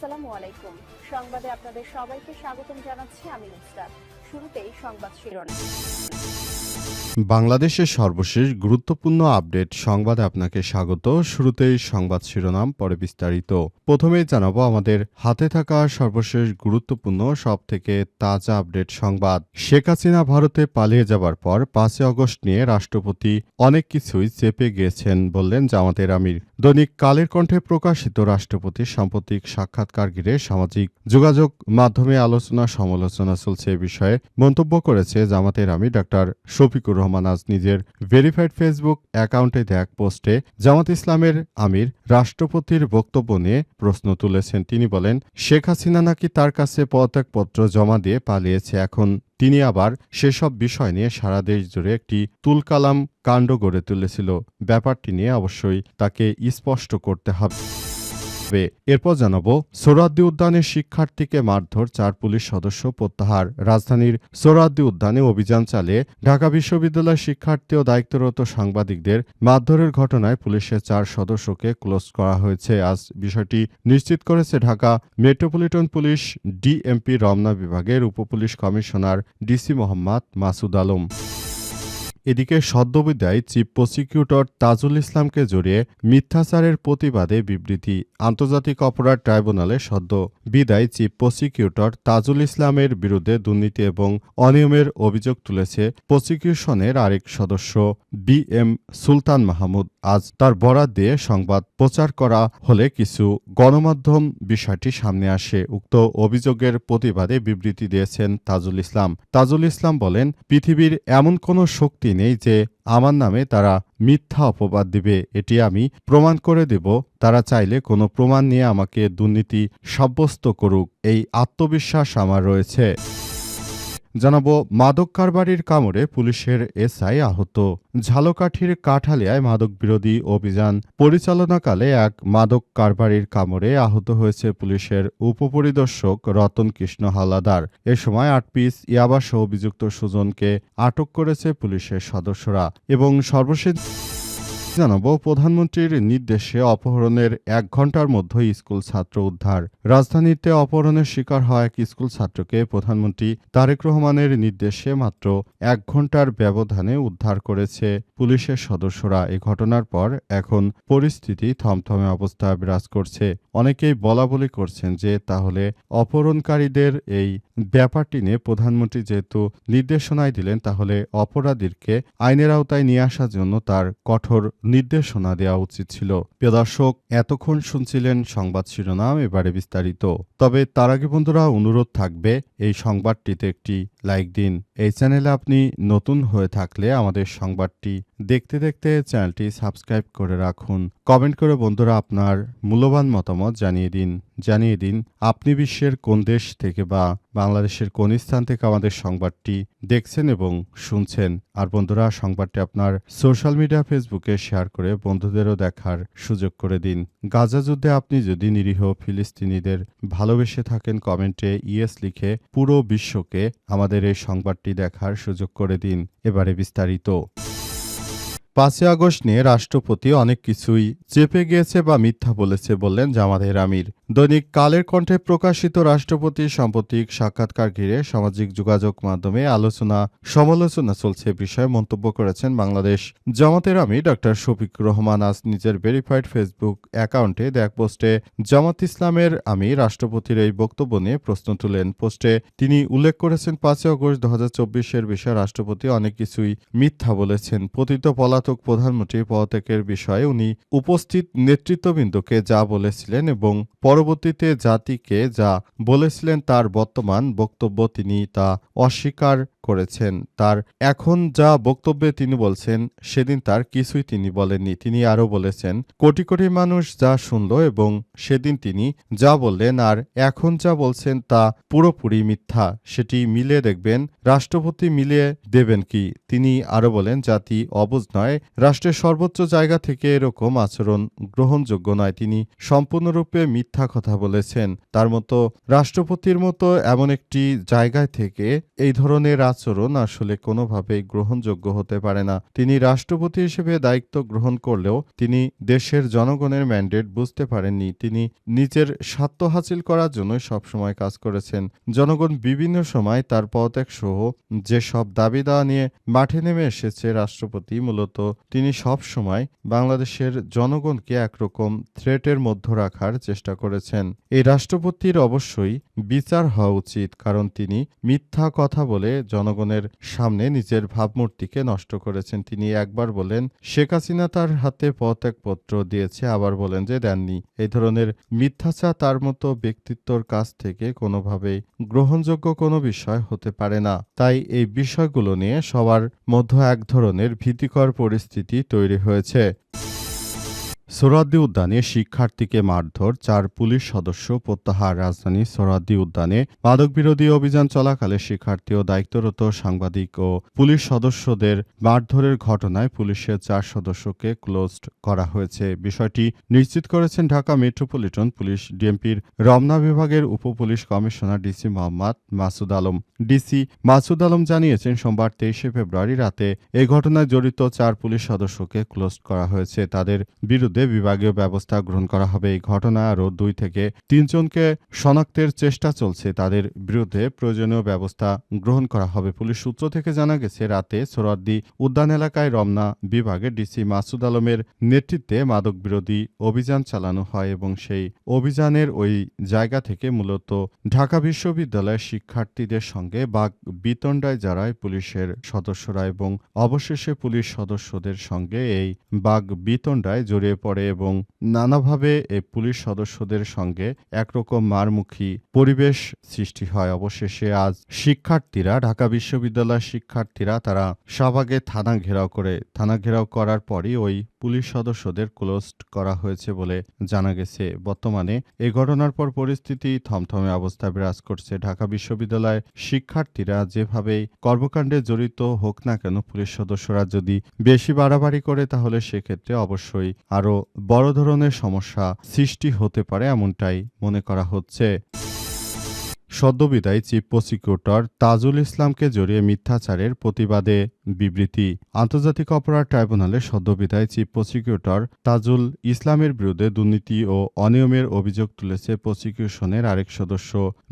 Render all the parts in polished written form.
আসসালামু আলাইকুম। সংবাদে আপনাদের সবাইকে স্বাগতম জানাচ্ছি আমি নুসরাত। শুরুতেই সংবাদ শিরোনাম। বাংলাদেশের সর্বশেষ গুরুত্বপূর্ণ আপডেট সংবাদে আপনাকে স্বাগত। শুরুতেই সংবাদ শিরোনাম, পরে বিস্তারিত। প্রথমেই জানাবো আমাদের হাতে থাকা সর্বশেষ গুরুত্বপূর্ণ সবথেকে তাজা আপডেট সংবাদ। শেখ হাসিনা ভারতে পালিয়ে যাবার পর 5 আগস্ট নিয়ে রাষ্ট্রপতি অনেক কিছুই চেপে গিয়েছেন বললেন জামাতের আমির। দৈনিক কালের কণ্ঠে প্রকাশিত রাষ্ট্রপতির সাম্প্রতিক সাক্ষাৎকার ঘিরে সামাজিক যোগাযোগ মাধ্যমে আলোচনা সমালোচনা চলছে এ বিষয়ে মন্তব্য করেছে জামাতের আমির ডাক্তার শফিকুর রহমান। আজ নিজের ভেরিফাইড ফেসবুক অ্যাকাউন্টে দেয়া এক পোস্টে জামাত ইসলামের আমির রাষ্ট্রপতির বক্তব্য নিয়ে প্রশ্ন তুলেছেন। তিনি বলেন, শেখ হাসিনা নাকি তার কাছে পদত্যাগপত্র জমা দিয়ে পালিয়েছে। এখন তিনি আবার সেসব বিষয় নিয়ে সারা দেশ জুড়ে একটি তুলকালাম কাণ্ড গড়ে তুলেছিল। ব্যাপারটি নিয়ে অবশ্যই তাকে স্পষ্ট করতে হবে। এরপর জানাবো, সোহরাওয়ার্দী উদ্যানে শিক্ষার্থীকে মারধর, 4 পুলিশ সদস্য প্রত্যাহার। রাজধানীর সোহরাওয়ার্দী উদ্যানে অভিযান চালিয়ে ঢাকা বিশ্ববিদ্যালয়ের শিক্ষার্থী ও দায়িত্বরত সাংবাদিকদের মারধরের ঘটনায় পুলিশের 4 সদস্যকে ক্লোজ করা হয়েছে। আজ বিষয়টি নিশ্চিত করেছে Dhaka metropolitan police DMP Ramna বিভাগের উপপুলিশ কমিশনার ডিসি মোহাম্মদ মাসুদ আলম। এদিকে সদ্যবিদায়ী চিফ প্রসিকিউটর তাজুল ইসলামকে জড়িয়ে মিথ্যাচারের প্রতিবাদে বিবৃতি। আন্তর্জাতিক অপরাধ ট্রাইব্যুনালে সদ্য বিদায়ী চিফ প্রসিকিউটর তাজুল ইসলামের বিরুদ্ধে দুর্নীতি এবং অনিয়মের অভিযোগ তুলেছে প্রসিকিউশনের আরেক সদস্য বি.এম. সুলতান মাহমুদ। আজ তার বরাত দিয়ে সংবাদ প্রচার করা হলে কিছু গণমাধ্যম বিষয়টি সামনে আসে। উক্ত অভিযোগের প্রতিবাদে বিবৃতি দিয়েছেন তাজুল ইসলাম। তাজুল ইসলাম বলেন, পৃথিবীর এমন কোনো শক্তি নেই যে আমার নামে তারা মিথ্যা অপবাদ দিবে। এটি আমি প্রমাণ করে দেব। তারা চাইলে কোনো প্রমাণ নিয়ে আমাকে দুর্নীতি সাব্যস্ত করুক, এই আত্মবিশ্বাস আমার রয়েছে। জানাবো, মাদক কারবারির কামড়ে পুলিশের এসআই আহত। ঝালকাঠির কাঠালিয়ায় মাদক বিরোধী অভিযান পরিচালনাকালে এক মাদক কারবারির কামড়ে আহত হয়েছে পুলিশের উপপরিদর্শক রতন কৃষ্ণ হাওলাদার। এ সময় 8 পিস ইয়াবাসহ অভিযুক্ত সুজনকে আটক করেছে পুলিশের সদস্যরা। এবং সর্বশেষ জানাবো, প্রধানমন্ত্রীর নির্দেশে অপহরণের 1 ঘণ্টার মধ্যে স্কুল ছাত্র উদ্ধার। রাজধানীতে অপহরণের শিকার হওয়া এক স্কুল ছাত্রকে প্রধানমন্ত্রী তারেক রহমানের নির্দেশে মাত্র 1 ঘণ্টার ব্যবধানে উদ্ধার করেছে পুলিশের সদস্যরা। এই ঘটনার পর এখন পরিস্থিতি থমথমে অবস্থা বিরাজ করছে। অনেকেই বলাবলি করছেন যে তাহলে অপহরণকারীদের এই ব্যাপারটি নিয়ে প্রধানমন্ত্রী যেহেতু নির্দেশনায় দিলেন, তাহলে অপরাধীকে আইনের আওতায় নিয়ে আসার জন্য তার কঠোর নির্দেশনা দেওয়া উচিত ছিল। প্রিয় দর্শক, এতক্ষণ শুনছিলেন সংবাদ শিরোনাম, এবারে বিস্তারিত। তবে তার আগে বন্ধুরা অনুরোধ থাকবে, এই সংবাদটিতে একটি লাইক দিন। এই চ্যানেলে আপনি নতুন হয়ে থাকলে আমাদের সংবাদটি দেখতে দেখতে চ্যানেলটি সাবস্ক্রাইব করে রাখুন। কমেন্ট করে বন্ধুরা আপনার মূল্যবান মতামত জানিয়ে দিন আপনি বিশ্বের কোন দেশ থেকে বা বাংলাদেশের কোন স্থান থেকে আমাদের সংবাদটি দেখছেন এবং শুনছেন। আর বন্ধুরা, সংবাদটি আপনার সোশ্যাল মিডিয়া ফেসবুকে শেয়ার করে বন্ধুদেরও দেখার সুযোগ করে দিন। গাজা যুদ্ধে আপনি যদি নিরীহ ফিলিস্তিনিদের ভালোবেসে থাকেন, কমেন্টে ইয়েস লিখে পুরো বিশ্বকে আমাদের এই সংবাদটি দেখার সুযোগ করে দিন। এবারে বিস্তারিত। 5 আগস্ট নিয়ে রাষ্ট্রপতি অনেক কিছুই চেপে গিয়েছে বা মিথ্যা বলেছে বললেন জামাতের আমির। দৈনিক কালের কণ্ঠে প্রকাশিত রাষ্ট্রপতির সাম্প্রতিক সাক্ষাৎকার ঘিরে সামাজিক যোগাযোগ মাধ্যমে আলোচনা সমালোচনা চলছে বিষয়ে মন্তব্য করেছেন বাংলাদেশ জামাতের আমির ডাক্তার শফিকুর রহমান। আজ নিজের ভেরিফাইড ফেসবুক অ্যাকাউন্টে দেয়া পোস্টে জামাত ইসলামের আমির রাষ্ট্রপতির এই বক্তব্য নিয়ে প্রশ্ন তুলেন। পোস্টে তিনি উল্লেখ করেছেন, 5 আগস্ট 2024-এর বিষয়ে রাষ্ট্রপতি অনেক কিছুই মিথ্যা বলেছেন। পতিত পলাতক প্রধানমন্ত্রী পদত্যাগের বিষয়ে উনি উপস্থিত নেতৃত্ববৃন্দকে যা বলেছিলেন এবং পরবর্তীতে জাতিকে যা বলেছিলেন তার বর্তমান বক্তব্য তিনি তা অস্বীকার করেছেন। তার এখন যা বক্তব্যে তিনি বলছেন সেদিন তার কিছুই তিনি বলেননি। তিনি আরও বলেছেন, কোটি কোটি মানুষ যা শুনল এবং সেদিন তিনি যা বললেন আর এখন যা বলছেন তা পুরোপুরি মিথ্যা। সেটি মিলিয়ে দেখবেন। রাষ্ট্রপতি মিলিয়ে দেবেন কি? তিনি আরও বলেন, জাতি অবুঝ নয়, রাষ্ট্রের সর্বোচ্চ জায়গা থেকে এরকম আচরণ গ্রহণযোগ্য নয়। তিনি সম্পূর্ণরূপে মিথ্যা কথা বলেছেন। তার মতো রাষ্ট্রপতির মতো এমন একটি জায়গায় থেকে এই ধরনের আচরণ আসলে কোনোভাবেই গ্রহণযোগ্য হতে পারে না। তিনি রাষ্ট্রপতি হিসেবে দায়িত্ব গ্রহণ করলেও তিনি দেশের জনগণের ম্যান্ডেট বুঝতে পারেননি। তিনি নিজের স্বার্থ হাসিল করার জন্যই সবসময় কাজ করেছেন। জনগণ বিভিন্ন সময় তার পদত্যাগ সহ যেসব দাবি দাওয়া নিয়ে মাঠে নেমে এসেছে রাষ্ট্রপতি মূলত তিনি সব সময় বাংলাদেশের জনগণকে একরকম থ্রেটের মধ্যে রাখার চেষ্টা করেছেন। এই রাষ্ট্রপতির অবশ্যই বিচার হওয়া উচিত, কারণ তিনি মিথ্যা কথা বলে জনগণের সামনে নিজের ভাবমূর্তিকে নষ্ট করেছেন। তিনি একবার বলেন শেখ হাসিনা তার হাতে পদত্যাগপত্র দিয়েছে, আবার বলেন যে দেননি। এই ধরনের মিথ্যাচার তার মতো ব্যক্তিত্বর কাছ থেকে কোনোভাবেই গ্রহণযোগ্য কোনো বিষয় হতে পারে না। তাই এই বিষয়গুলো নিয়ে সবার মধ্যে এক ধরনের ভীতিকর পরিস্থিতি তৈরি হয়েছে। সোহরাওয়ার্দী উদ্যানে শিক্ষার্থীকে মারধর, 4 পুলিশ সদস্য প্রত্যাহার। রাজধানীর সোহরাওয়ার্দী উদ্যানে মাদকবিরোধী অভিযান চলাকালে শিক্ষার্থী ও দায়িত্বরত সাংবাদিক ও পুলিশ সদস্যদের মারধরের ঘটনায় পুলিশের 4 সদস্যকে ক্লোজড করা হয়েছে। বিষয়টি নিশ্চিত করেছেন ঢাকা মেট্রোপলিটন পুলিশ ডিএমপির রমনা বিভাগের উপপুলিশ commissioner DC Mohammad Masud Alam. DC Masud Alam জানিয়েছেন সোমবার 23শে ফেব্রুয়ারি রাতে এই ঘটনায় জড়িত 4 পুলিশ সদস্যকে ক্লোজড করা হয়েছে। তাদের বিরুদ্ধে বিভাগীয় ব্যবস্থা গ্রহণ করা হবে। এই ঘটনায় আরও 2 থেকে 3 জনকে শনাক্তের চেষ্টা চলছে। তাদের বিরুদ্ধে প্রয়োজনীয় ব্যবস্থা গ্রহণ করা হবে। পুলিশ সূত্র থেকে জানা গেছে রাতে সোহরাওয়ার্দী উদ্যান এলাকায় রমনা বিভাগের ডিসি মাসুদ আলমের নেতৃত্বে মাদক বিরোধী অভিযান চালানো হয় এবং সেই অভিযানের ওই জায়গা থেকে মূলত ঢাকা বিশ্ববিদ্যালয়ের শিক্ষার্থীদের সঙ্গে বাক বিতণ্ডায় জড়ায় পুলিশের সদস্যরা এবং অবশেষে পুলিশ সদস্যদের সঙ্গে এই বাক বিতণ্ডায় জড়িয়ে পড়ে এবং নানাভাবে এই পুলিশ সদস্যদের সঙ্গে একরকম মারমুখী পরিবেশ সৃষ্টি হয়। অবশেষে আজ শিক্ষার্থীরা ঢাকা বিশ্ববিদ্যালয়ের শিক্ষার্থীরা তারা শাহবাগে থানা ঘেরাও করার পরই ওই পুলিশ সদস্যদের ক্লোজড করা হয়েছে বলে জানা গেছে। বর্তমানে এই ঘটনার পর পরিস্থিতি থমথমে অবস্থা বিরাজ করছে। ঢাকা বিশ্ববিদ্যালয়ের শিক্ষার্থীরা যেভাবেই কর্মকাণ্ডে জড়িত হোক না কেন, পুলিশ সদস্যরা যদি বেশি বাড়াবাড়ি করে তাহলে সেক্ষেত্রে অবশ্যই আরও বড় ধরনের সমস্যা সৃষ্টি হতে পারে, এমনটাই মনে করা হচ্ছে। সদ্যবিদায়ী চিফ প্রসিকিউটর তাজুল ইসলামকে জড়িয়ে মিথ্যাচারের প্রতিবাদে বিবৃতি। আন্তর্জাতিক অপরাধ ট্রাইব্যুনালে সদ্যবিদায়ী চিফ প্রসিকিউটর তাজুল ইসলামের বিরুদ্ধে দুর্নীতি ও অনিয়মের অভিযোগ তুলেছে প্রসিকিউশনের আরেক সদস্য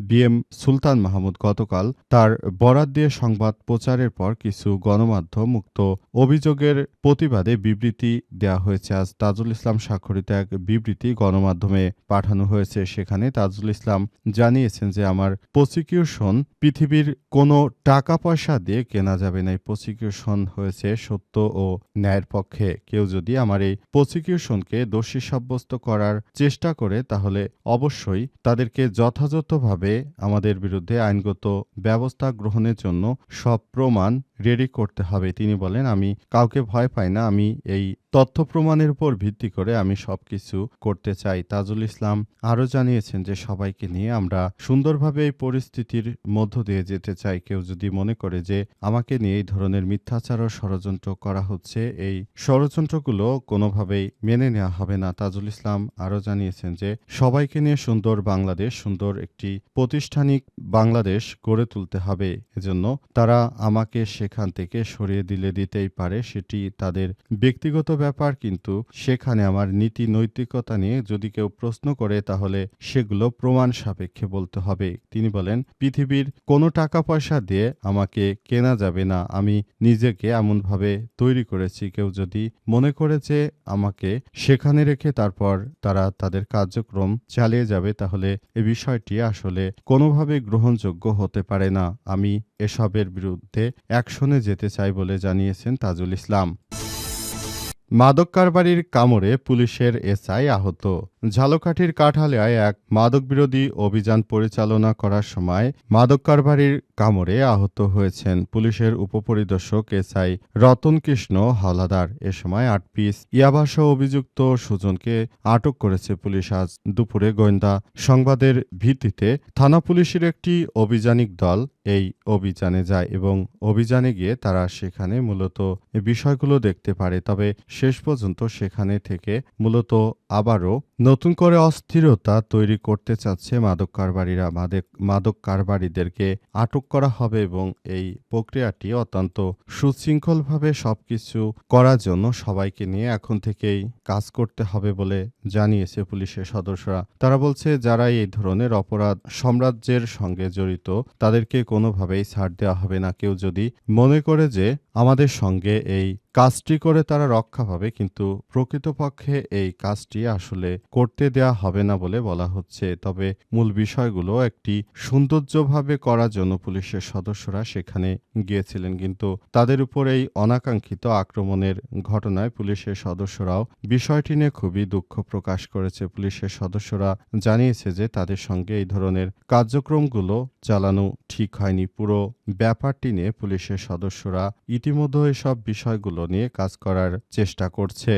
বিএম সুলতান মাহমুদ। গতকাল তার বরাত দিয়ে সংবাদ প্রচারের পর কিছু গণমাধ্যম উক্ত অভিযোগের প্রতিবাদে বিবৃতি দেওয়া হয়েছে। আজ তাজুল ইসলাম স্বাক্ষরিত এক বিবৃতি গণমাধ্যমে পাঠানো হয়েছে। সেখানে তাজুল ইসলাম জানিয়েছেন যে আমার প্রসিকিউশন পৃথিবীর কোনো টাকা পয়সা দিয়ে কেনা যাবে না। এই প্রসিকিউশন হয়েছে সত্য ও ন্যায়ের পক্ষে। কেউ যদি আমার এই প্রসিকিউশনকে দোষী সাব্যস্ত করার চেষ্টা করে তাহলে অবশ্যই তাদেরকে যথাযথভাবে আমাদের বিরুদ্ধে আইনগত ব্যবস্থা গ্রহণের জন্য সব প্রমাণ রেডি করতে হবে। তিনি বলেন আমি কাউকে ভয় পাই না, আমি এই তথ্য প্রমাণের উপর ভিত্তি করে আমি সবকিছু করতে চাই। তাজুল ইসলাম আরও জানিয়েছেন যে সবাইকে নিয়ে আমরা সুন্দরভাবে এই পরিস্থিতির মধ্য দিয়ে যেতে চাই। কেউ যদি মনে করে যে আমাকে নিয়ে এই ধরনের মিথ্যাচার ও ষড়যন্ত্র করা হচ্ছে, এই ষড়যন্ত্রগুলো কোনোভাবেই মেনে নেওয়া হবে না। তাজুল ইসলাম আরও জানিয়েছেন যে সবাইকে নিয়ে সুন্দর বাংলাদেশ, সুন্দর একটি প্রাতিষ্ঠানিক বাংলাদেশ গড়ে তুলতে হবে। এজন্য তারা আমাকে সেখান থেকে সরিয়ে দিতেই পারে, সেটি তাদের ব্যক্তিগত ব্যাপার, কিন্তু সেখানে আমার নীতি নৈতিকতা নিয়ে যদি কেউ প্রশ্ন করে তাহলে সেগুলো প্রমাণ সাপেক্ষে বলতে হবে। তিনি বলেন পৃথিবীর কোনো টাকা পয়সা দিয়ে আমাকে কেনা যাবে না, আমি নিজেকে এমনভাবে তৈরি করেছি। কেউ যদি মনে করে যে আমাকে সেখানে রেখে তারপর তারা তাদের কার্যক্রম চালিয়ে যাবে তাহলে এ বিষয়টি আসলে কোনোভাবে গ্রহণযোগ্য হতে পারে না। আমি এসবের বিরুদ্ধে অ্যাকশনে যেতে চাই বলে জানিয়েছেন তাজুল ইসলাম। মাদক কারবারির কামড়ে পুলিশের এসআই আহত। ঝালকাঠির কাঠালিয়ায় এক মাদকবিরোধী অভিযান পরিচালনা করার সময় মাদক কারবারির কামড়ে আহত হয়েছেন পুলিশের উপপরিদর্শক এসআই রতন কৃষ্ণ হাওলাদার। এ সময় 8 পিস ইয়াবাসহ অভিযুক্ত সুজনকে আটক করেছে পুলিশ। আজ দুপুরে গোয়েন্দা সংবাদের ভিত্তিতে থানা পুলিশের একটি অভিযানিক দল এই অভিযানে যায় এবং অভিযানে গিয়ে তারা সেখানে মূলত বিষয়গুলো দেখতে পারে। তবে শেষ পর্যন্ত সেখানে থেকে মূলত আবারও নতুন করে অস্থিরতা তৈরি করতে চাচ্ছে মাদক কারবারিরা। মাদক কারবারিদেরকে আটক করা হবে এবং এই প্রক্রিয়াটি অত্যন্ত সুশৃঙ্খলভাবে সবকিছু করার জন্য সবাইকে নিয়ে এখন থেকেই কাজ করতে হবে বলে জানিয়েছে পুলিশের সদস্যরা। তারা বলছে, যারা এই ধরনের অপরাধ সাম্রাজ্যের সঙ্গে জড়িত তাদেরকে কোনোভাবেই ছাড় দেওয়া হবে না। কেউ যদি মনে করে যে আমাদের সঙ্গে এই কাজটি করে তারা রক্ষা পাবে, কিন্তু প্রকৃতপক্ষে এই কাজটি আসলে করতে দেয়া হবে না বলে বলা হচ্ছে। তবে মূল বিষয়গুলো একটি সৌন্দর্যভাবে করার জন্য পুলিশের সদস্যরা সেখানে গিয়েছিলেন, কিন্তু তাদের উপর এই অনাকাঙ্ক্ষিত আক্রমণের ঘটনায় পুলিশের সদস্যরাও বিষয়টি নিয়ে খুবই দুঃখ প্রকাশ করেছে। পুলিশের সদস্যরা জানিয়েছে যে তাদের সঙ্গে এই ধরনের কার্যক্রমগুলো চালানো ঠিক হয়নি। পুরো ব্যাপারটি নিয়ে পুলিশের সদস্যরা ইতিমধ্যে এসব বিষয়গুলো নিয়ে কাজ করার চেষ্টা করছে।